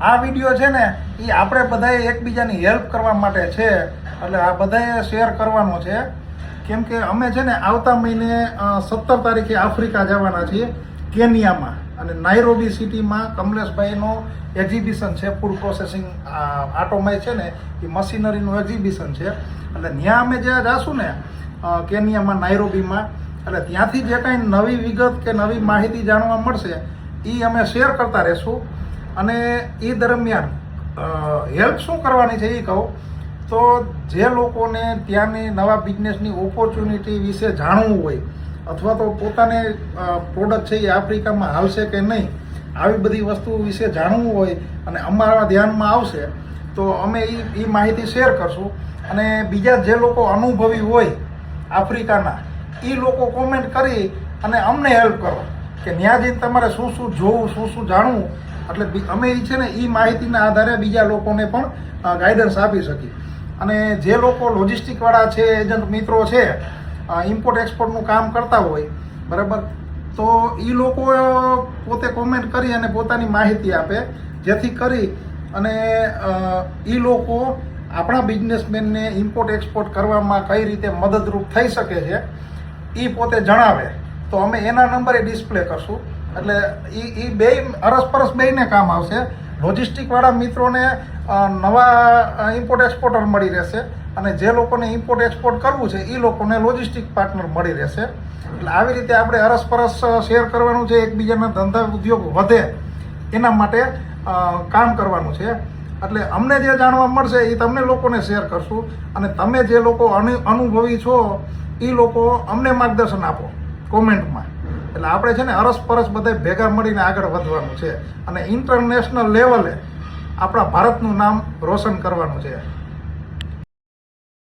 આ વિડીયો છે ને એ આપણે બધાએ એકબીજાની હેલ્પ કરવા માટે છે, એટલે આ બધાએ શેર કરવાનો છે. કેમ કે અમે છે ને આવતા મહિને 17 તારીખે આફ્રિકા જવાના છીએ, કેનિયામાં, અને નાઇરોબી સિટીમાં કમલેશભાઈનો એક્ઝિબિશન છે, ફૂડ પ્રોસેસિંગ આટોમાઈ છે ને એ મશીનરીનું એક્ઝિબિશન છે. એટલે ત્યાં અમે જ્યાં જાશું ને કેનિયામાં, નાઇરોબીમાં, એટલે ત્યાંથી જે કાંઈ નવી વિગત કે નવી માહિતી જાણવા મળશે એ અમે શેર કરતા રહીશું. અને એ દરમિયાન હેલ્પ શું કરવાની છે એ કહું તો, જે લોકોને ત્યાંની નવા બિઝનેસની ઓપોર્ચ્યુનિટી વિશે જાણવું હોય, અથવા તો પોતાને પ્રોડક્ટ છે એ આફ્રિકામાં હાલશે કે નહીં, આવી બધી વસ્તુ વિશે જાણવું હોય અને અમારા ધ્યાનમાં આવશે તો અમે એ માહિતી શેર કરશું. અને બીજા જે લોકો અનુભવી હોય આફ્રિકાના, એ લોકો કોમેન્ટ કરી અને અમને હેલ્પ કરો કે ત્યાં જઈને તમારે શું શું જોવું, શું શું જાણવું. એટલે અમે એ છે ને એ માહિતીના આધારે બીજા લોકોને પણ ગાઈડન્સ આપી શકીએ. અને જે લોકો લોજિસ્ટિકવાળા છે, એજન્ટ મિત્રો છે, ઇમ્પોર્ટ એક્સપોર્ટનું કામ કરતા હોય, બરાબર, તો એ લોકો પોતે કોમેન્ટ કરી અને પોતાની માહિતી આપે, જેથી કરી અને એ લોકો આપણા બિઝનેસમેનને ઇમ્પોર્ટ એક્સપોર્ટ કરવામાં કઈ રીતે મદદરૂપ થઈ શકે છે એ પોતે જણાવે. તો અમે એના નંબરે ડિસ્પ્લે કરશું. એટલે એ બે અરસપરસ બેયને કામ આવશે. લોજિસ્ટિકવાળા મિત્રોને નવા ઇમ્પોર્ટ એક્સપોર્ટર મળી રહેશે, અને જે લોકોને ઇમ્પોર્ટ એક્સપોર્ટ કરવું છે એ લોકોને લોજિસ્ટિક પાર્ટનર મળી રહેશે. એટલે આવી રીતે આપણે અરસપરસ શેર કરવાનું છે, એકબીજાના ધંધા ઉદ્યોગ વધે એના માટે કામ કરવાનું છે. એટલે અમને જે જાણવા મળશે એ તમને લોકોને શેર કરશું, અને તમે જે લોકો અનુભવી છો એ લોકો અમને માર્ગદર્શન આપો કોમેન્ટમાં. એટલે આપણે છે ને અરસપરસ બધા ભેગા મળીને આગળ વધવાનું છે, અને ઇન્ટરનેશનલ લેવલે આપણા ભારતનું નામ રોશન કરવાનું છે.